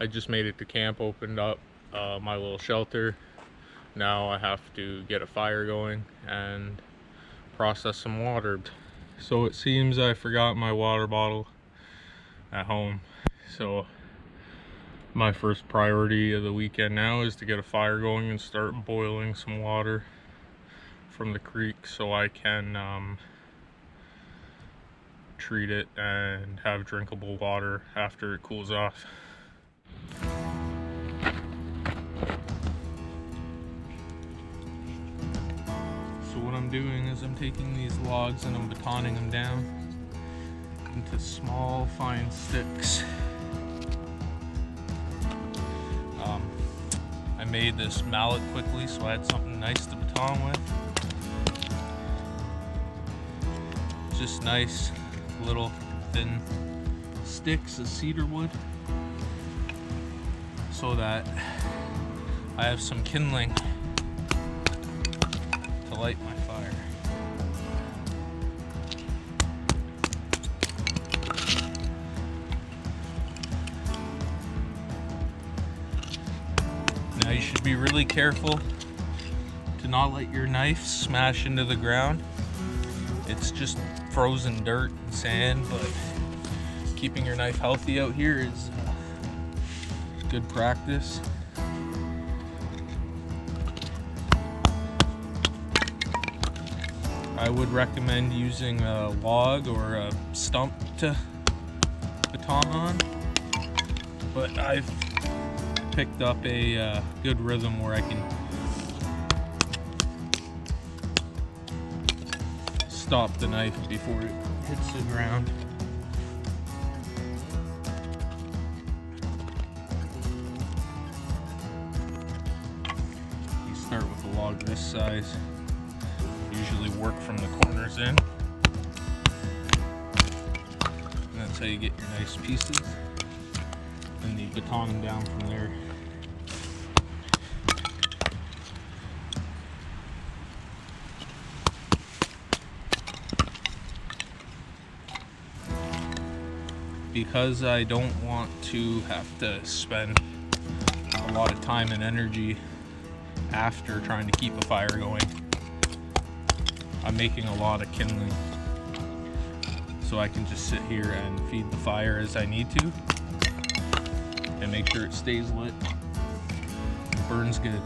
I just made it to camp, opened up my little shelter. Now I have to get a fire going and process some water. So it seems I forgot my water bottle at home. So my first priority of the weekend now is to get a fire going and start boiling some water from the creek so I can treat it and have drinkable water after it cools off. So what I'm doing is I'm taking these logs and I'm batoning them down into small fine sticks. I made this mallet quickly so I had something nice to baton with. Just nice little thin sticks of cedar wood so that I have some kindling to light my fire. Now you should be really careful to not let your knife smash into the ground. It's just frozen dirt and sand, but keeping your knife healthy out here is good practice. I would recommend using a log or a stump to baton on, but I've picked up a good rhythm where I can stop the knife before it hits the ground. You start with a log this size. Usually work from the corners in. And that's how you get your nice pieces. And you baton them down from there. Because I don't want to have to spend a lot of time and energy after trying to keep a fire going, I'm making a lot of kindling so I can just sit here and feed the fire as I need to and make sure it stays lit and burns good.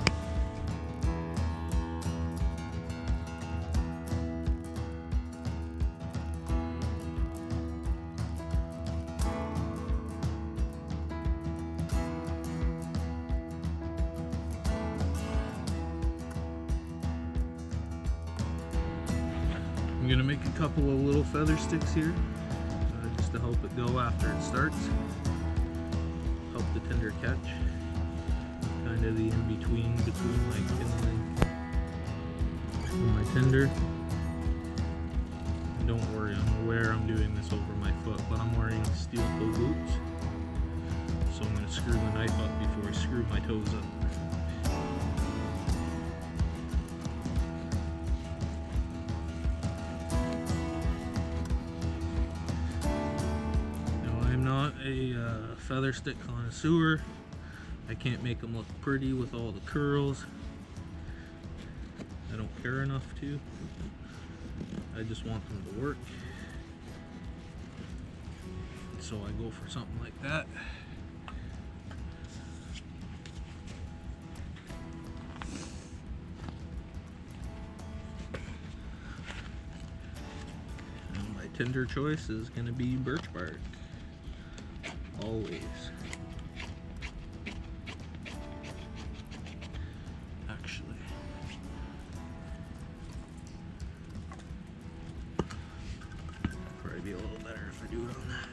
I'm gonna make a couple of little feather sticks here just to help it go after it starts. Help the tinder catch. Kind of the in-between between my kindling and my tinder. And don't worry, I'm aware I'm doing this over my foot, but I'm wearing steel toe boots. So I'm gonna screw the knife up before I screw my toes up. A feather stick connoisseur. I can't make them look pretty with all the curls. I don't care enough to. I just want them to work. So I go for something like that. And my tinder choice is going to be birch bark. Always. Actually, probably be a little better if I do it on that.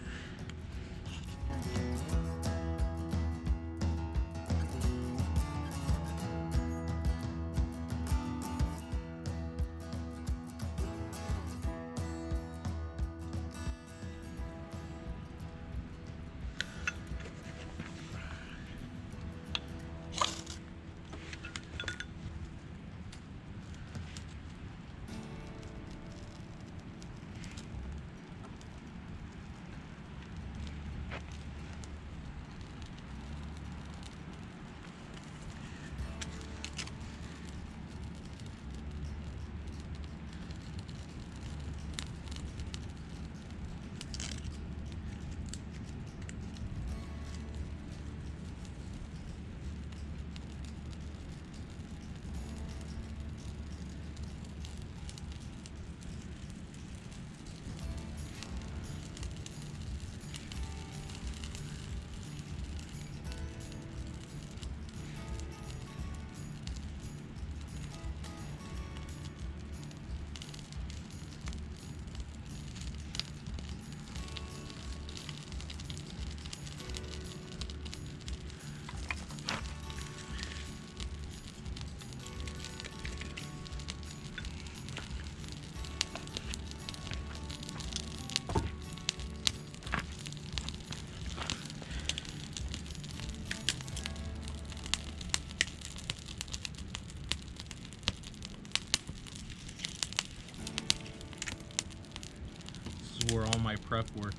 prep work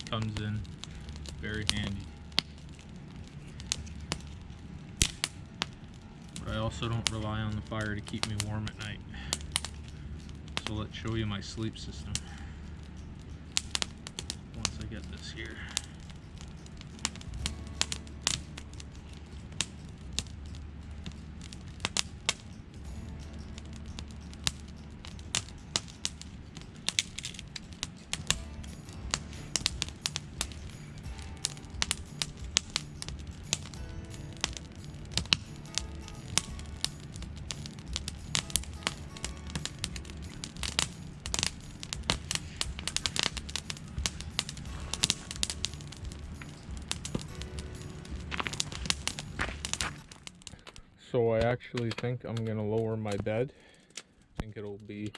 comes in very handy. But I also don't rely on the fire to keep me warm at night. So let's show you my sleep system once I get this here. So I actually think I'm gonna lower my bed. I think it'll be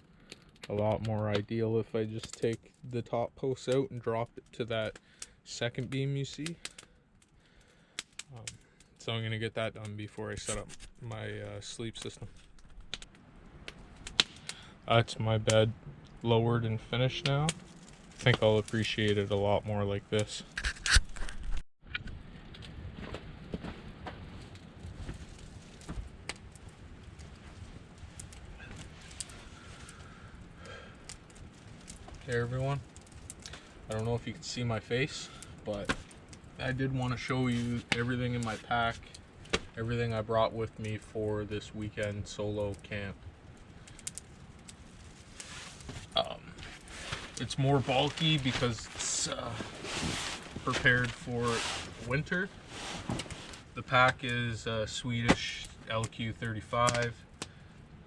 a lot more ideal if I just take the top post out and drop it to that second beam you see. So I'm gonna get that done before I set up my sleep system. That's my bed lowered and finished now. I think I'll appreciate it a lot more like this. Hey everyone, I don't know if you can see my face, but I did want to show you everything in my pack, everything I brought with me for this weekend solo camp. It's more bulky because it's prepared for winter. The pack is Swedish LQ35,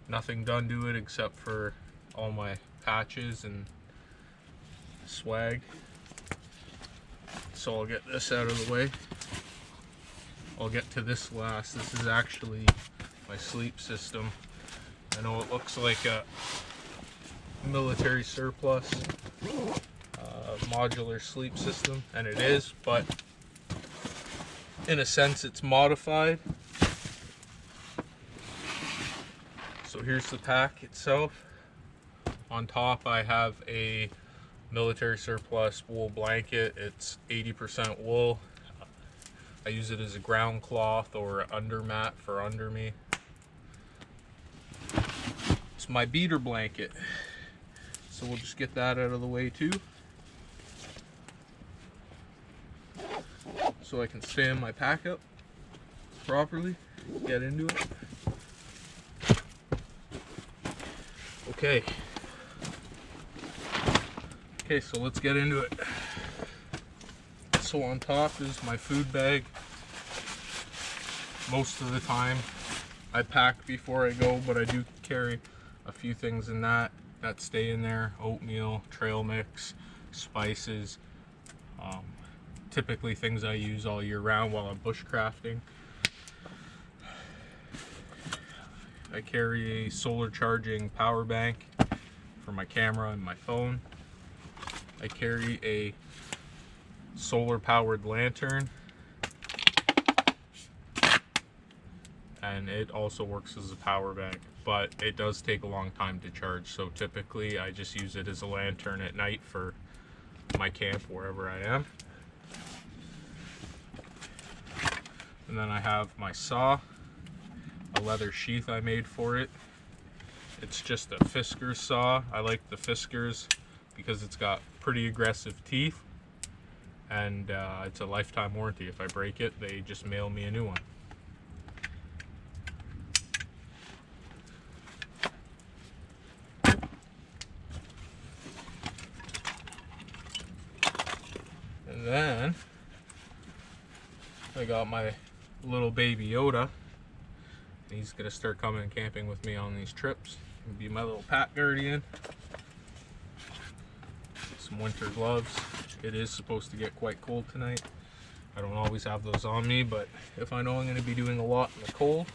nothing done to it except for all my patches and swag. So I'll get this out of the way. I'll get to this last. This is actually my sleep system. I know it looks like a military surplus modular sleep system, and it is, but in a sense it's modified. So here's the pack itself. On top I have a military surplus wool blanket. It's 80% wool. I use it as a ground cloth or undermat for under me. It's my beater blanket. So we'll just get that out of the way too. So I can stand my pack up properly, get into it. Okay, so let's get into it. So on top is my food bag. Most of the time I pack before I go, but I do carry a few things in that stay in there. Oatmeal, trail mix, spices, typically things I use all year round while I'm bushcrafting. I carry a solar charging power bank for my camera and my phone. I carry a solar powered lantern, and it also works as a power bank, but it does take a long time to charge, so typically I just use it as a lantern at night for my camp wherever I am. And then I have my saw, a leather sheath I made for it. It's just a Fiskars saw. I like the Fiskars because it's got pretty aggressive teeth, and it's a lifetime warranty. If I break it, they just mail me a new one. And then I got my little baby Yoda. He's gonna start coming camping with me on these trips. He'll be my little pack guardian. Some winter gloves. It is supposed to get quite cold tonight. I don't always have those on me, but if I know I'm gonna be doing a lot in the cold,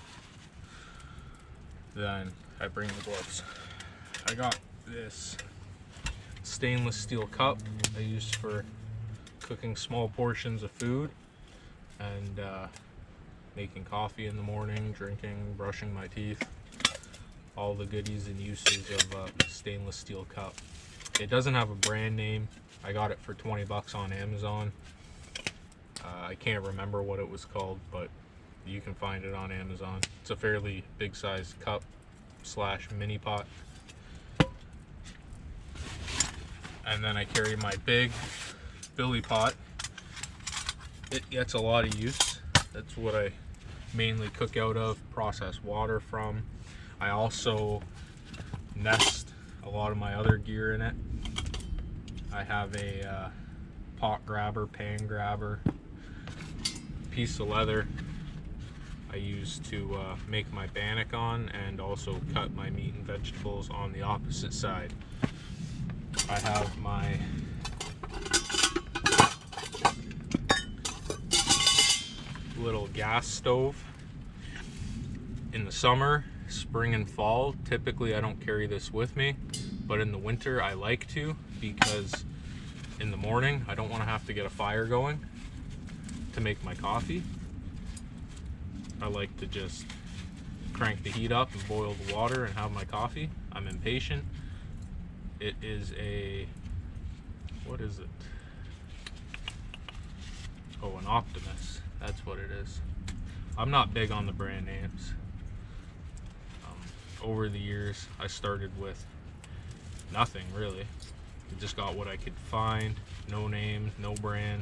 then I bring the gloves. I got this stainless steel cup I use for cooking small portions of food and making coffee in the morning, drinking, brushing my teeth, all the goodies and uses of a stainless steel cup. It doesn't have a brand name. I got it for 20 bucks on Amazon. I can't remember what it was called, but you can find it on Amazon. It's a fairly big size cup slash mini pot. And then I carry my big billy pot. It gets a lot of use. That's what I mainly cook out of, process water from. I also nest a lot of my other gear in it. I have a pot grabber, pan grabber, piece of leather I use to make my bannock on, and also cut my meat and vegetables on the opposite side. I have my little gas stove. In the summer, spring and fall, typically I don't carry this with me, but in the winter I like to, because in the morning I don't want to have to get a fire going to make my coffee. I like to just crank the heat up and boil the water and have my coffee. I'm impatient. It is a, what is it? Oh, an Optimus. That's what it is. I'm not big on the brand names. Over the years, I started with nothing really. I just got what I could find, no name, no brand.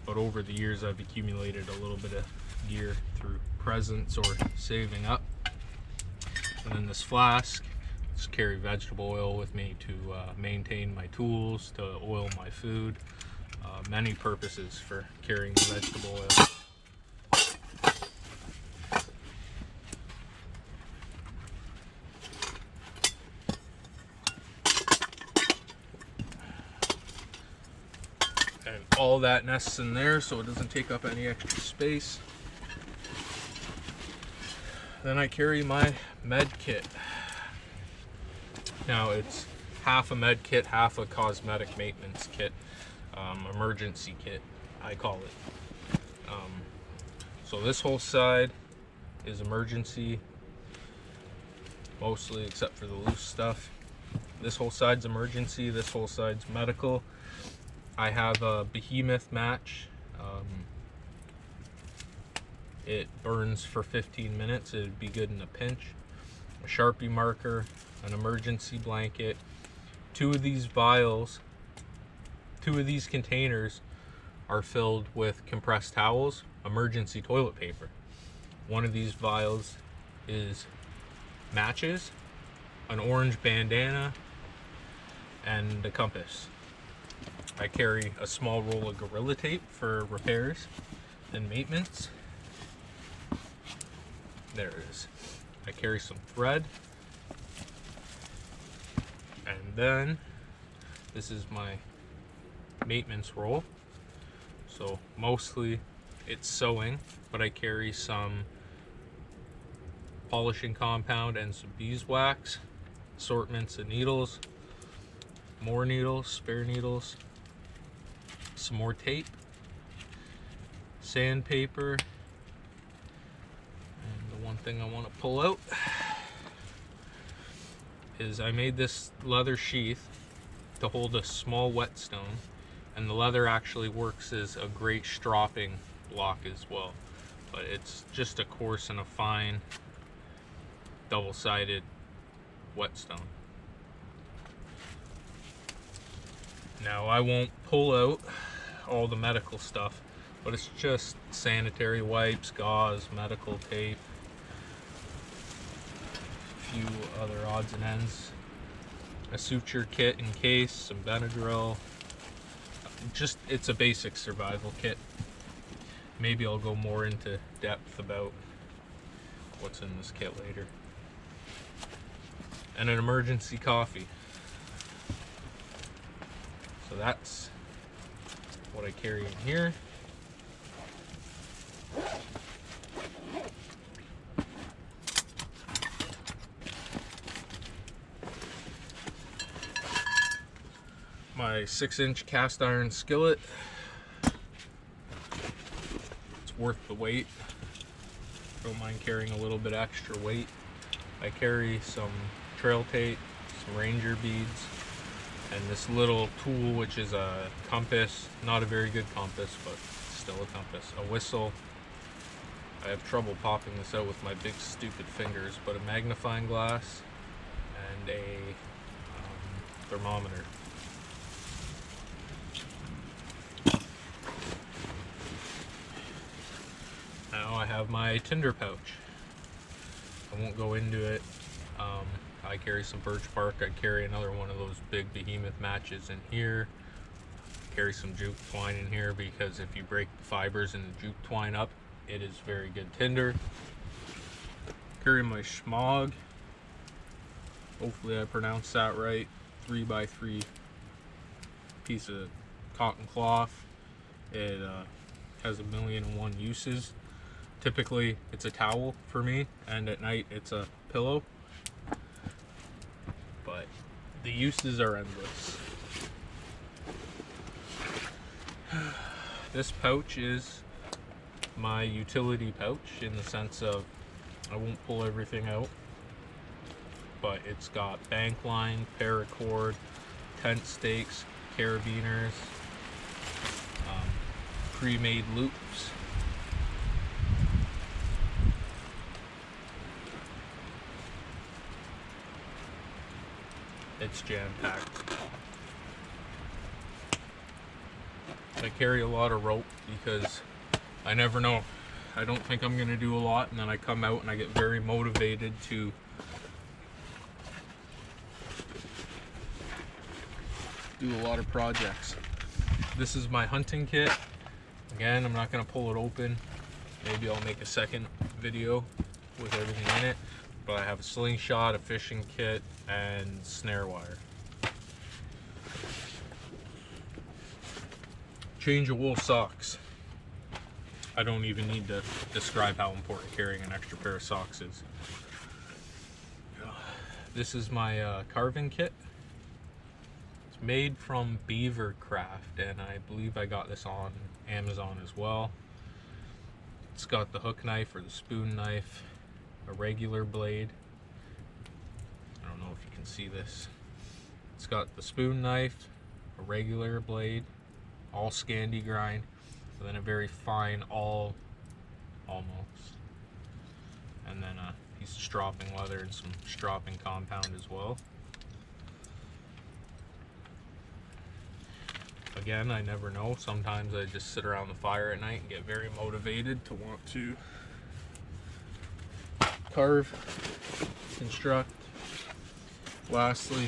But over the years, I've accumulated a little bit of gear through presents or saving up. And then this flask, just carry vegetable oil with me to maintain my tools, to oil my food. Many purposes for carrying the vegetable oil. And all that nests in there so it doesn't take up any extra space. Then I carry my med kit. Now it's half a med kit, half a cosmetic maintenance kit, emergency kit, I call it. So this whole side is emergency, mostly except for the loose stuff. This whole side's emergency, this whole side's medical. I have a behemoth match. It burns for 15 minutes. It'd be good in a pinch. A Sharpie marker, an emergency blanket. Two of these vials, two of these containers are filled with compressed towels, emergency toilet paper. One of these vials is matches, an orange bandana, and a compass. I carry a small roll of Gorilla Tape for repairs and maintenance. There it is. I carry some thread. And then this is my maintenance roll. So mostly it's sewing, but I carry some polishing compound and some beeswax, assortments of needles, more needles, spare needles, some more tape, sandpaper, and the one thing I want to pull out is I made this leather sheath to hold a small whetstone, and the leather actually works as a great stropping block as well, but it's just a coarse and a fine double-sided whetstone. Now I won't pull out all the medical stuff, but it's just sanitary wipes, gauze, medical tape, a few other odds and ends, a suture kit in case, some Benadryl. Just, it's a basic survival kit. Maybe I'll go more into depth about what's in this kit later. And an emergency coffee. So that's what I carry in here. My 6-inch cast iron skillet. It's worth the weight. Don't mind carrying a little bit extra weight. I carry some trail tape, some ranger beads, and this little tool, which is a compass, not a very good compass, but still a compass, a whistle. I have trouble popping this out with my big stupid fingers, but a magnifying glass and a thermometer. Now I have my tinder pouch. I won't go into it. I carry some birch bark. I carry another one of those big behemoth matches in here. Carry some jute twine in here because if you break the fibers and the jute twine up, it is very good tinder. Carry my schmog. Hopefully I pronounced that right. 3x3 piece of cotton cloth. It has 1,000,001 uses. Typically it's a towel for me, and at night it's a pillow. But the uses are endless. This pouch is my utility pouch in the sense of I won't pull everything out, but it's got bank line, paracord, tent stakes, carabiners, pre-made loops, it's jam-packed. I carry a lot of rope because I never know. I don't think I'm gonna do a lot, and then I come out and I get very motivated to do a lot of projects. This is my hunting kit. Again, I'm not gonna pull it open. Maybe I'll make a second video with everything in it. But I have a slingshot, a fishing kit, and snare wire. Change of wool socks. I don't even need to describe how important carrying an extra pair of socks is. This is my carving kit. It's made from Beaver Craft, and I believe I got this on Amazon as well. It's got the hook knife or the spoon knife, a regular blade. I don't know if you can see this. It's got the spoon knife, a regular blade, all Scandi grind, and then a very fine almost, and then a piece of stropping leather and some stropping compound as well. Again, I never know. Sometimes I just sit around the fire at night and get very motivated to want to carve, construct. Lastly,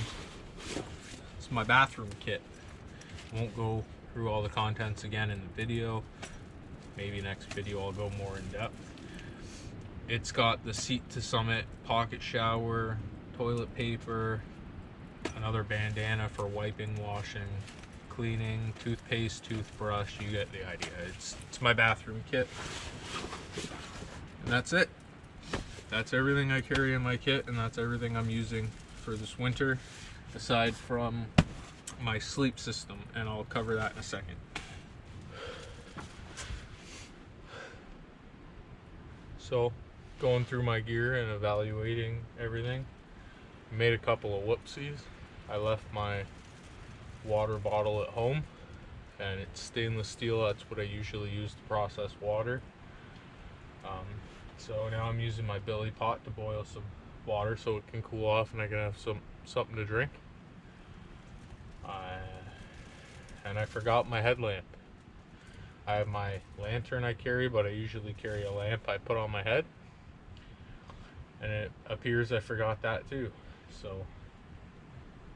it's my bathroom kit. Won't go through all the contents again in the video. Maybe next video I'll go more in depth. It's got the seat to summit, pocket shower, toilet paper, another bandana for wiping, washing, cleaning, toothpaste, toothbrush. You get the idea. It's my bathroom kit, and that's it. That's everything I carry in my kit, and that's everything I'm using for this winter, aside from my sleep system, and I'll cover that in a second. So, going through my gear and evaluating everything, made a couple of whoopsies. I left my water bottle at home, and it's stainless steel. That's what I usually use to process water. So now I'm using my billy pot to boil some water so it can cool off and I can have something to drink. And I forgot my headlamp. I have my lantern I carry, but I usually carry a lamp I put on my head, and it appears I forgot that too. So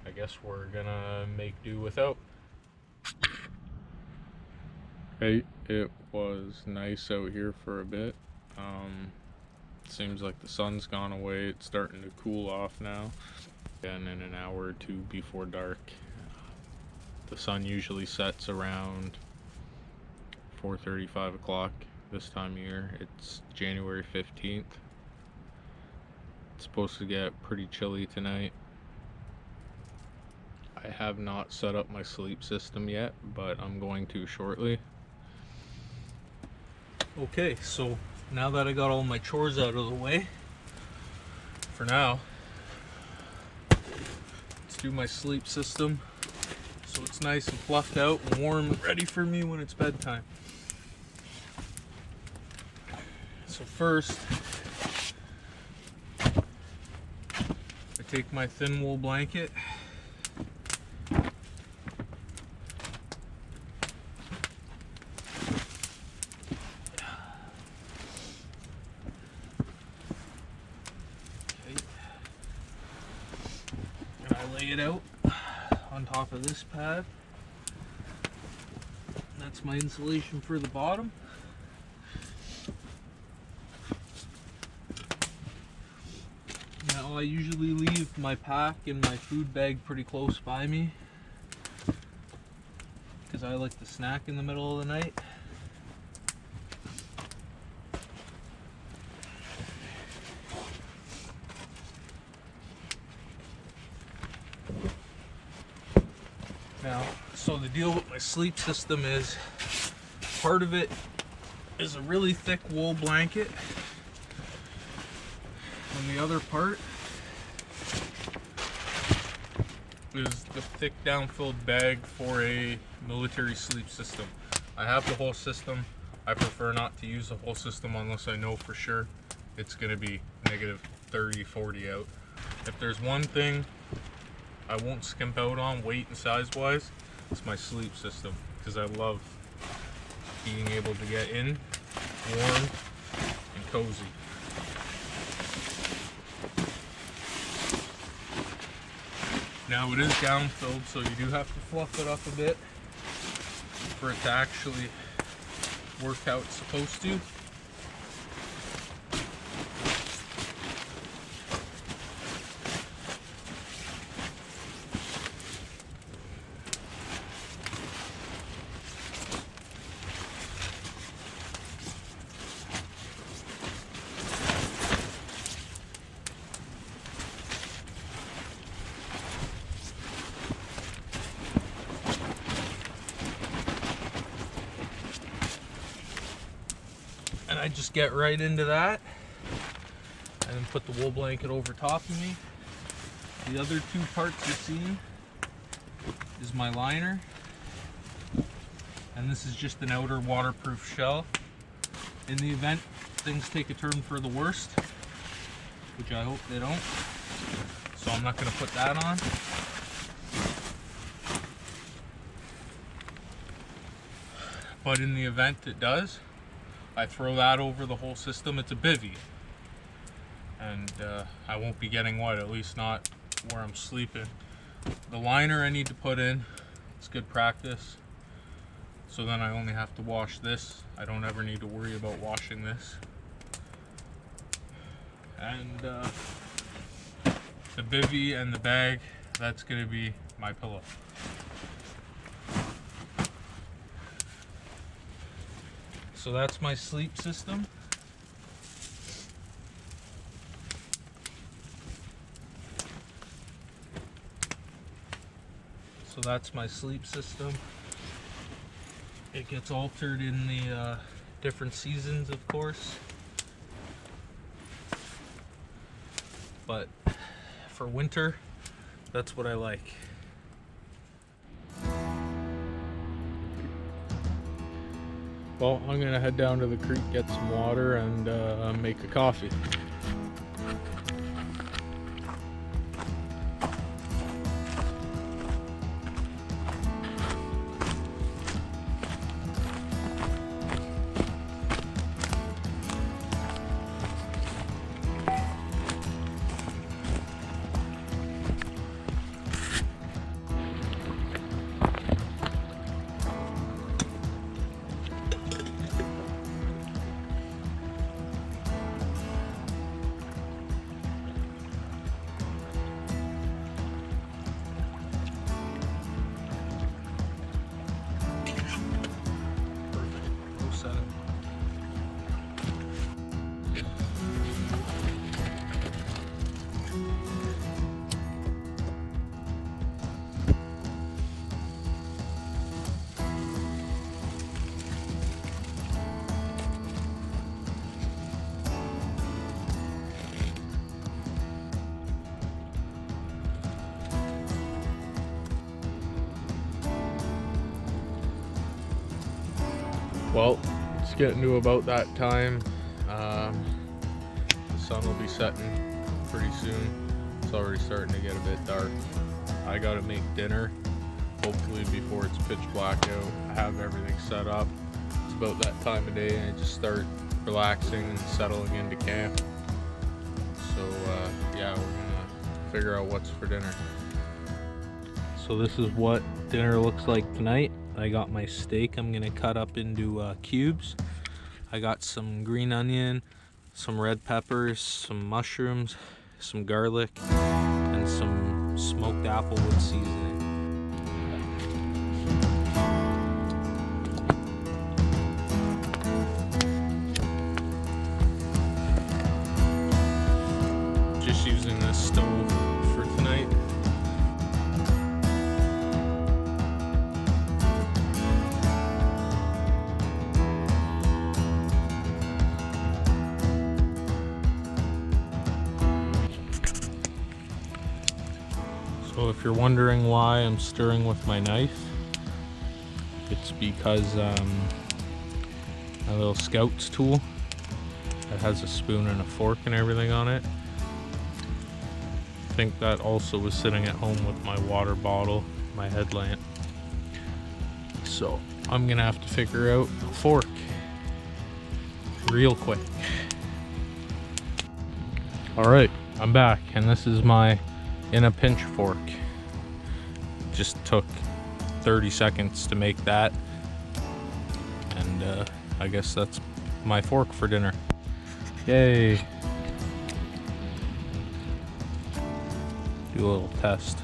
I guess we're gonna make do without. Hey, it was nice out here for a bit. Seems like the sun's gone away. It's starting to cool off now. And in an hour or two before dark, the sun usually sets around 4:30, 5 o'clock this time of year. It's January 15th. It's supposed to get pretty chilly tonight. I have not set up my sleep system yet, but I'm going to shortly. Okay, so now that I got all my chores out of the way, for now, let's do my sleep system. so it's nice and fluffed out and warm and ready for me when it's bedtime. So first, I take my thin wool blanket, and I lay it out on top of this pad. That's my insulation for the bottom. Now I usually leave my pack and my food bag pretty close by me because I like to snack in the middle of the night. Now, so the deal with my sleep system is part of it is a really thick wool blanket, and the other part is the thick down-filled bag for a military sleep system. I have the whole system. I prefer not to use the whole system unless I know for sure it's going to be negative 30, 40 out. If there's one thing I won't skimp out on weight and size wise, it's my sleep system, because I love being able to get in warm and cozy. Now it is down filled, so you do have to fluff it up a bit for it to actually work how it's supposed to. And I just get right into that and then put the wool blanket over top of me. The other two parts you're seeing is my liner, and this is just an outer waterproof shell. In the event things take a turn for the worst, which I hope they don't, so I'm not going to put that on. But in the event it does, I throw that over the whole system. It's a bivvy, and I won't be getting wet, at least not where I'm sleeping. The liner I need to put in, it's good practice, so then I only have to wash this. I don't ever need to worry about washing this. And the bivvy and the bag, that's going to be my pillow. So that's my sleep system. So that's my sleep system. It gets altered in the different seasons, of course. But for winter, that's what I like. Well, I'm gonna head down to the creek, get some water, and make a coffee. Well, it's getting to about that time. The sun will be setting pretty soon. It's already starting to get a bit dark. I gotta make dinner, hopefully before it's pitch black out. I have everything set up. It's about that time of day and I just start relaxing and settling into camp. So yeah, we're gonna figure out what's for dinner. So this is what dinner looks like tonight. I got my steak I'm gonna cut up into cubes. I got some green onion, some red peppers, some mushrooms, some garlic, and some smoked applewood seasoning. Just using this stove for tonight. So if you're wondering why I'm stirring with my knife, it's because my little Scouts tool that has a spoon and a fork and everything on it. I think that also was sitting at home with my water bottle, my headlamp. So I'm gonna have to figure out a fork real quick. Alright, I'm back and this is my in a pinch fork. Just took 30 seconds to make that, and I guess that's my fork for dinner. Yay! Do a little test.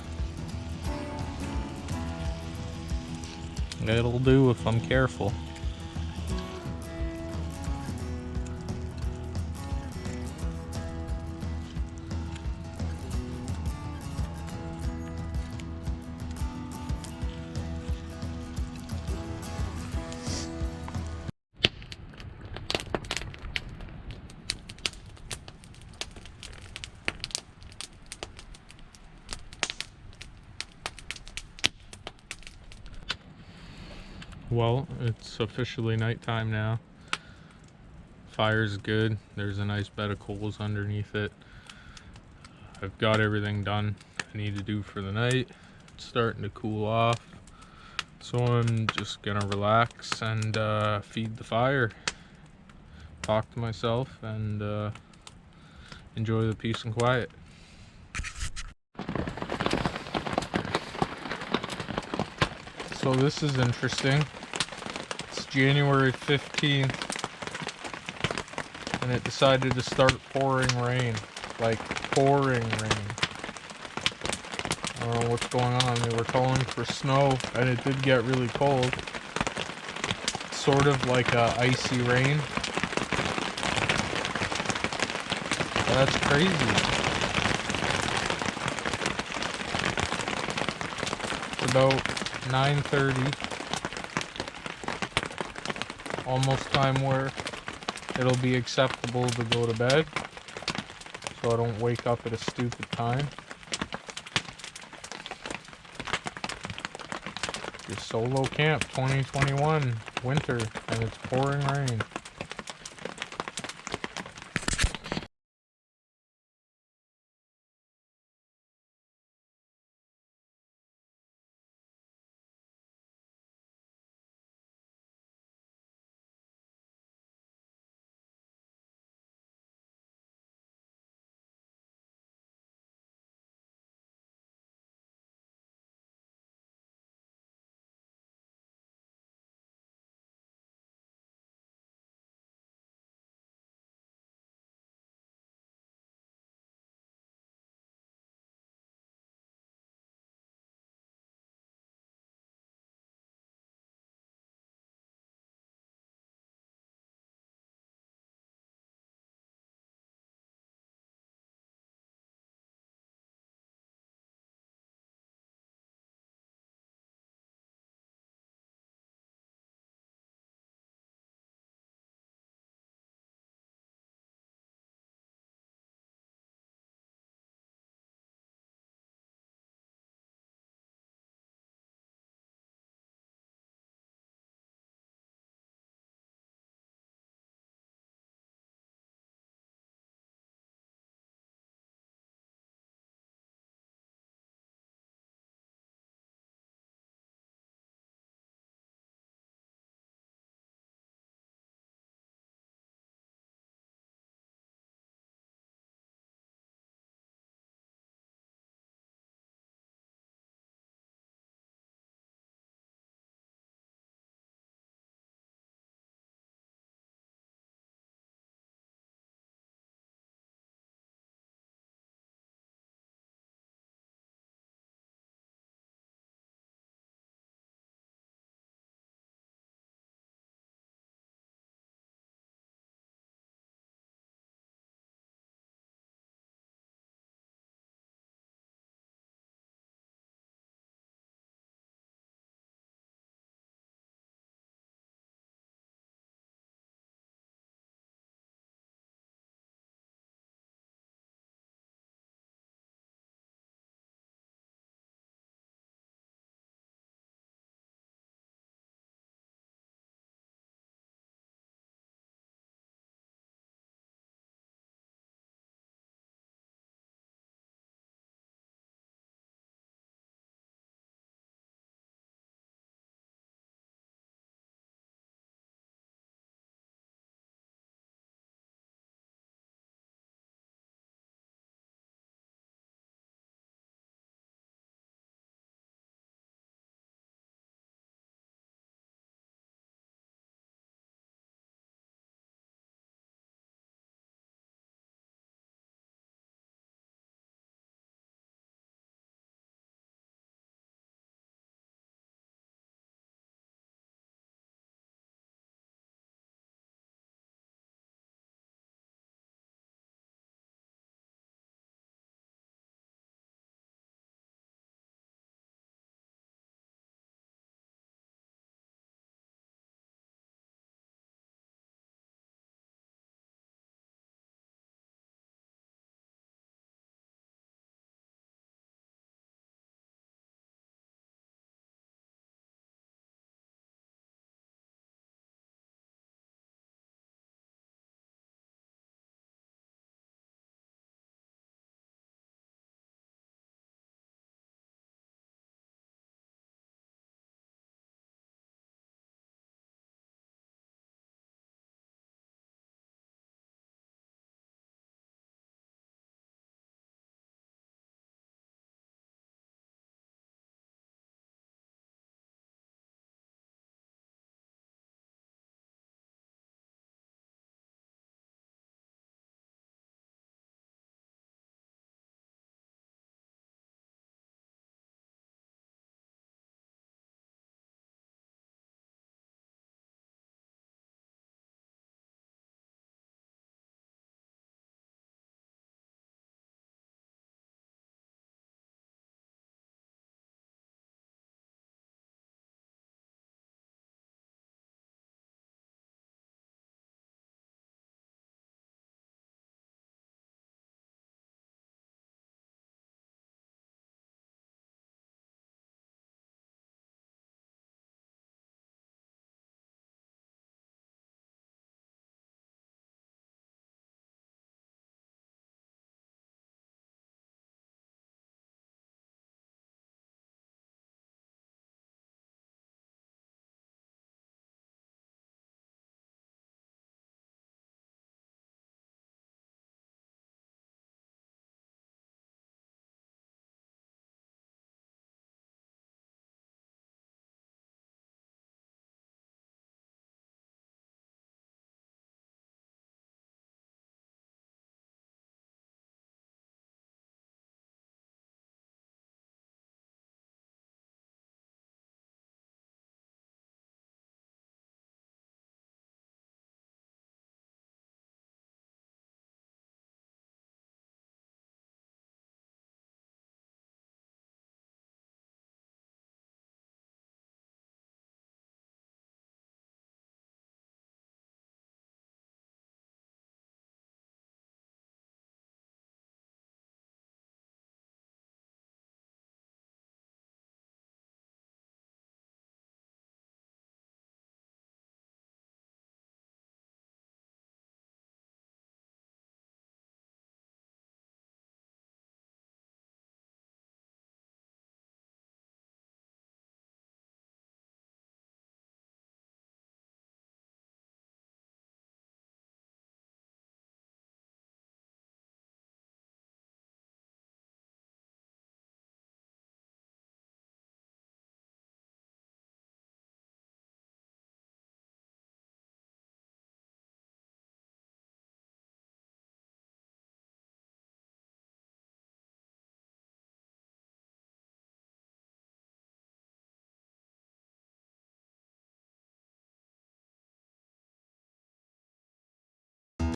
It'll do if I'm careful. Well, it's officially nighttime now. Fire's good. There's a nice bed of coals underneath it. I've got everything done I need to do for the night. It's starting to cool off. So I'm just gonna relax and feed the fire. Talk to myself and enjoy the peace and quiet. So this is interesting. It's January 15th and it decided to start pouring rain. Like pouring rain. I don't know what's going on. They were calling for snow and it did get really cold. Sort of like a icy rain. That's crazy. It's about 9:30, almost time where it'll be acceptable to go to bed, so I don't wake up at a stupid time. Your solo camp 2021 winter, and it's pouring rain.